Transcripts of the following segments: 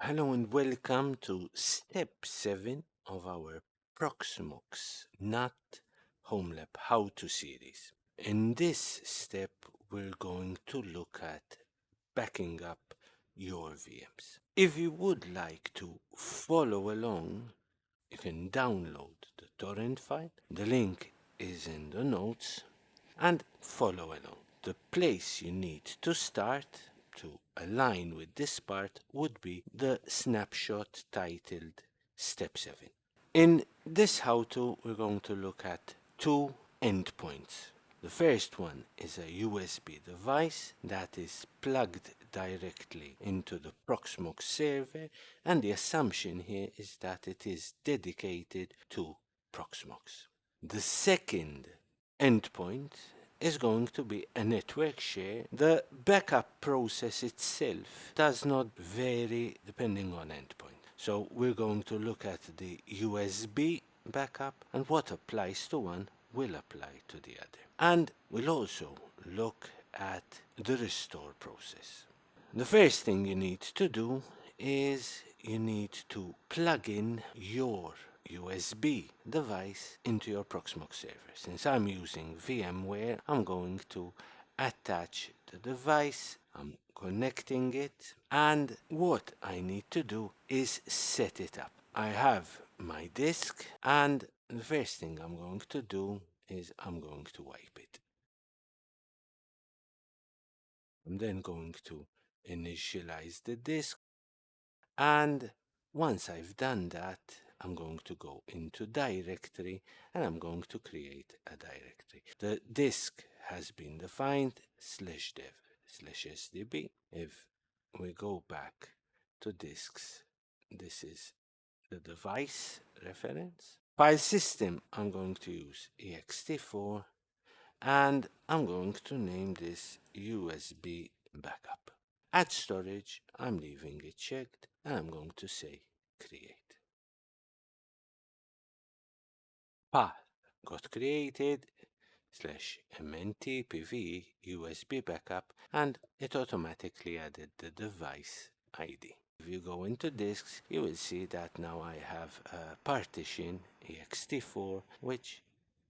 Hello and welcome to step 7 of our Proxmox-NUT Homelab How-To series. In this step, we're going to look at backing up your VMs. If you would like to follow along, you can download the torrent file. The link is in the notes and follow along. The place you need to start to align with this part would be the snapshot titled Step 7. In this how-to, we're going to look at two endpoints. The first one is a USB device that is plugged directly into the Proxmox server, and the assumption here is that it is dedicated to Proxmox. The second endpoint is going to be a network share. The backup process itself does not vary depending on endpoint. So we're going to look at the USB backup, and what applies to one will apply to the other. And we'll also look at the restore process. The first thing you need to do is you need to plug in your USB device into your Proxmox server. Since I'm using VMware, I'm going to attach the device, I'm connecting it, and what I need to do is set it up. I have my disk, and the first thing I'm going to do is I'm going to wipe it. I'm then going to initialize the disk, and once I've done that, I'm going to go into directory and I'm going to create a directory. The disk has been defined /dev/sdb. If we go back to disks, this is the device reference. File system, I'm going to use ext4, and I'm going to name this USB backup. Add storage, I'm leaving it checked, and I'm going to say create. Path got created /mntpv USB backup, and it automatically added the device ID. If you go into disks, you will see that now I have a partition ext4, which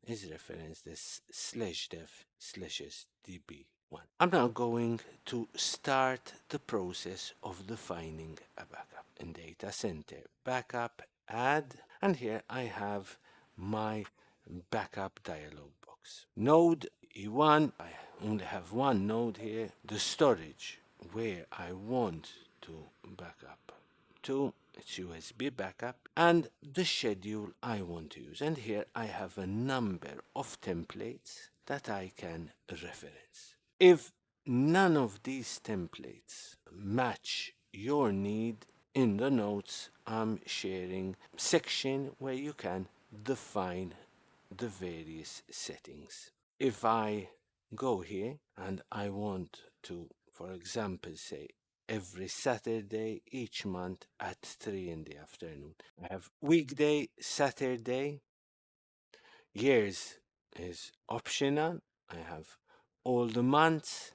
is referenced as /dev/sdb1. I'm now going to start the process of defining a backup. In data center backup, add, and here I have my backup dialog box. Node E1, I only have one node here. The storage where I want to backup to, it's USB backup, and the schedule I want to use. And here I have a number of templates that I can reference. If none of these templates match your need, in the notes I'm sharing a section where you can define the various settings. If I go here and I want to, for example, say every Saturday each month at 3 in the afternoon. I have weekday, Saturday, years is optional. I have all the months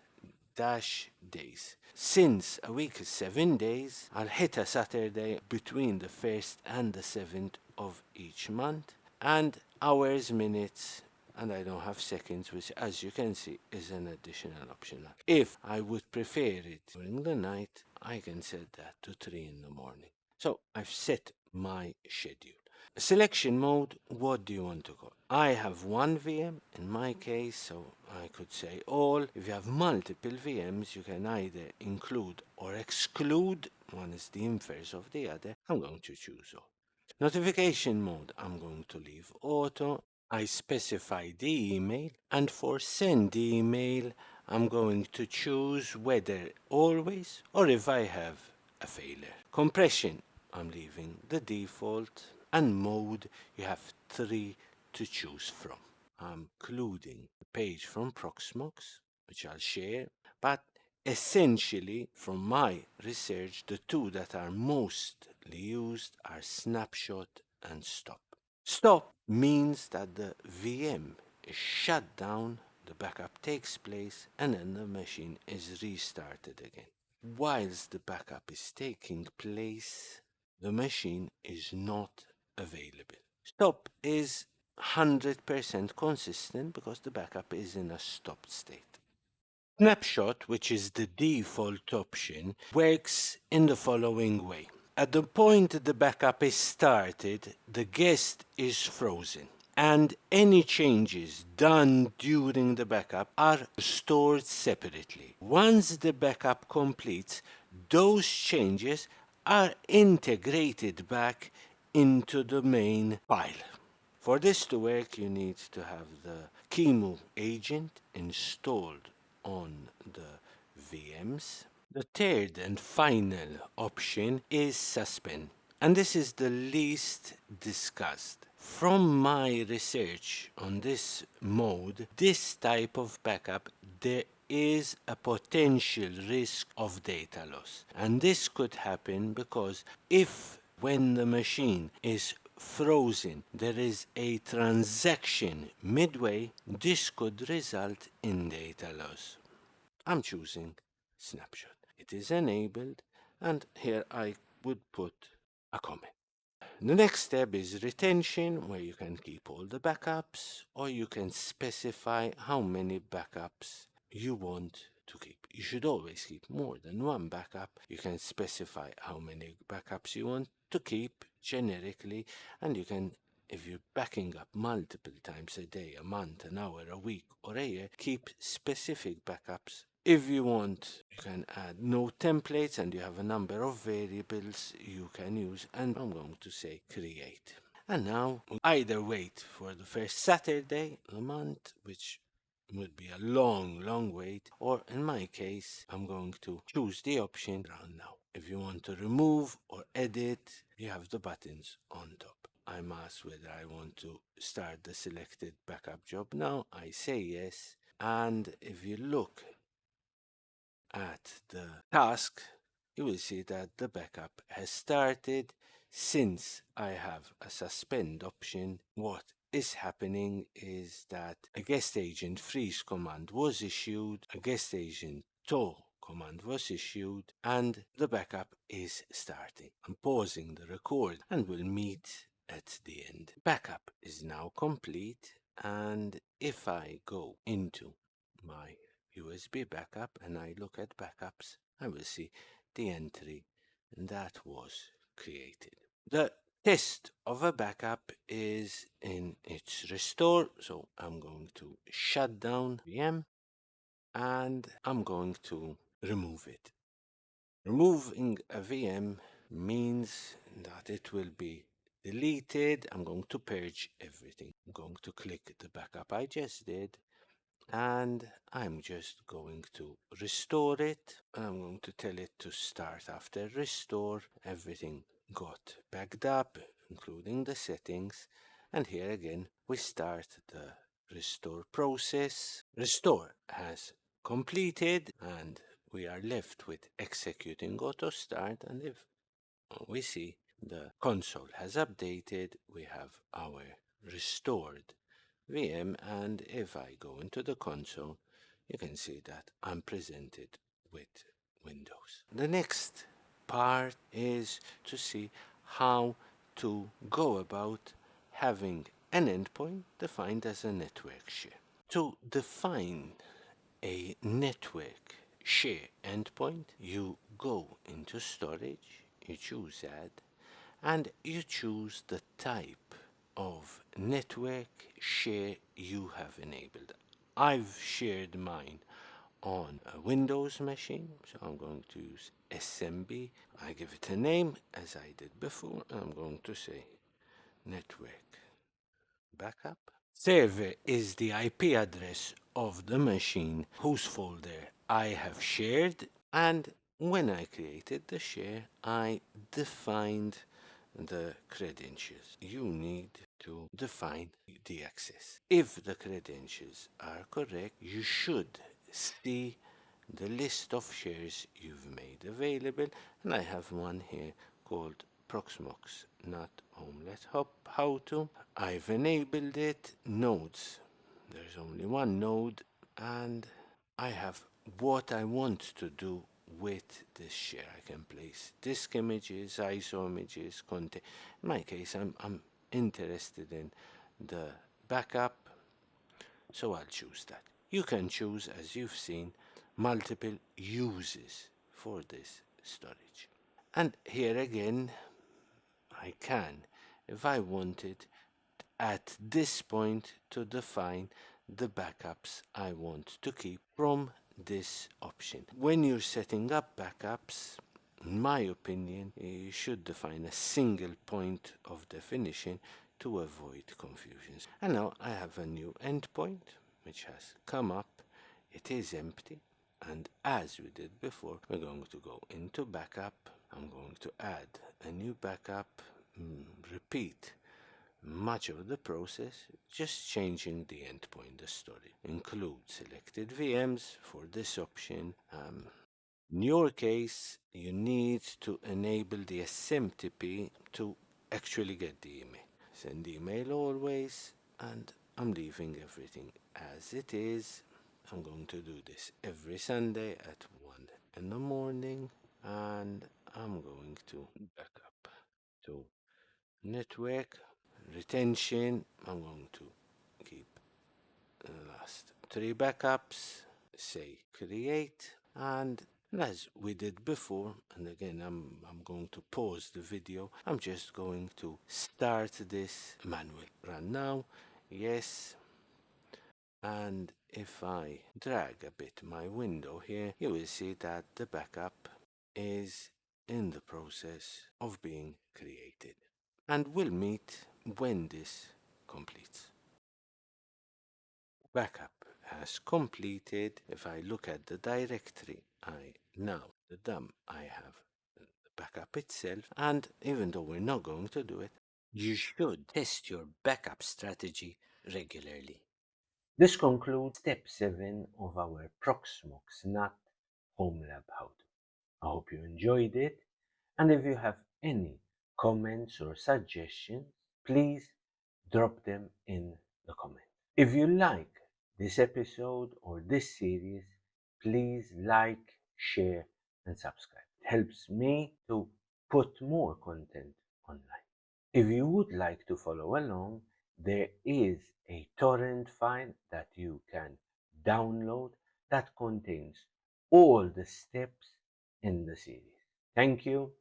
dash days. Since a week is 7 days, I'll hit a Saturday between the 1st and the 7th of each month, and hours, minutes, and I don't have seconds, which as you can see is an additional optional. If I would prefer it during the night, I can set that to 3 in the morning. So I've set my schedule. Selection mode, what do you want to call? I have one VM in my case, so I could say all. If you have multiple VMs, you can either include or exclude. One is the inverse of the other. I'm going to choose all. Notification mode, I'm going to leave auto. I specify the email, and for send email, I'm going to choose whether always or if I have a failure. Compression, I'm leaving the default, and mode, you have 3 to choose from. I'm including the page from Proxmox, which I'll share, but essentially, from my research, the two that are mostly used are snapshot and stop. Stop means that the VM is shut down, the backup takes place, and then the machine is restarted again. whilst the backup is taking place, the machine is not available. Stop is 100% consistent because the backup is in a stopped state. Snapshot, which is the default option, works in the following way. At the point the backup is started, the guest is frozen, and any changes done during the backup are stored separately. Once the backup completes, those changes are integrated back into the main file. For this to work, you need to have the QEMU agent installed on the VMs. The third and final option is suspend, and this is the least discussed. From my research on this mode, this type of backup, there is a potential risk of data loss. And this could happen because if when the machine is frozen, there is a transaction midway, this could result in data loss. I'm choosing snapshot. It is enabled, and here I would put a comment. The next step is retention, where you can keep all the backups, or you can specify how many backups you want to keep. You should always keep more than one backup. You can specify how many backups you want to keep generically, and you can, if you're backing up multiple times a day, a month, an hour, a week, or a year, keep specific backups. If you want, you can add no templates, and you have a number of variables you can use, and I'm going to say create. And now either wait for the first Saturday of the month, which would be a long wait, or in my case, I'm going to choose the option around now. If you want to remove or edit, you have the buttons on top. I'm asked whether I want to start the selected backup job now. I say yes, and if you look at the task, you will see that the backup has started. Since I have a suspend option, what is happening is that a guest agent freeze command was issued, a guest agent tow command was issued, and the backup is starting. I'm pausing the record and we'll meet at the end. Backup is now complete, and if I go into my USB backup and I look at backups, I will see the entry that was created. The test of a backup is in its restore, so I'm going to shut down VM and I'm going to remove it. Removing a VM means that it will be deleted. I'm going to purge everything. I'm going to click the backup I just did, and I'm just going to restore it. I'm going to tell it to start after restore. Everything got backed up, including the settings, and here again we start the restore process. Restore has completed, and we are left with executing auto start, and if we see the console has updated, we have our restored VM, and if I go into the console, you can see that I'm presented with Windows. The next part is to see how to go about having an endpoint defined as a network share. To define a network share endpoint, you go into storage, you choose add, and you choose the type of network share you have enabled. I've shared mine on a Windows machine, so I'm going to use SMB. I give it a name as I did before. I'm going to say network backup. Server is the IP address of the machine whose folder I have shared, and when I created the share, I defined the credentials. You need to define the access. If the credentials are correct, you should see the list of shares you've made available, and I have one here called Proxmox-NUT Homelab HowTo. I've enabled it. Nodes. There's only one node, and I have what I want to do with this share. I can place disk images, ISO images, content. In my case, I'm interested in the backup, so I'll choose that. You can choose, as you've seen, multiple uses for this storage. And here again, I can, if I wanted, at this point to define the backups I want to keep from this option. When you're setting up backups, in my opinion, you should define a single point of definition to avoid confusions. And now I have a new endpoint which has come up. It is empty. And as we did before, we're going to go into backup. I'm going to add a new backup, repeat much of the process, just changing the endpoint, the story. Include selected VMs for this option. In your case, you need to enable the SMTP to actually get the email. Send email always, and I'm leaving everything as it is. I'm going to do this every Sunday at 1 in the morning, and I'm going to back up to network retention. I'm going to keep the last 3 backups, say create, and as we did before, and again I'm going to pause the video. I'm just going to start this manual. Run now, yes. And if I drag a bit my window here, you will see that the backup is in the process of being created. And we'll meet when this completes. Backup has completed. If I look at the directory, the DOM, I have the backup itself. And even though we're not going to do it, you should test your backup strategy regularly. This concludes step 7 of our Proxmox-NUT Homelab HowTo. I hope you enjoyed it, and if you have any comments or suggestions, please drop them in the comments. If you like this episode or this series, please like, share, and subscribe. It helps me to put more content online. If you would like to follow along, there is a torrent file that you can download that contains all the steps in the series. Thank you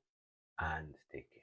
and take care.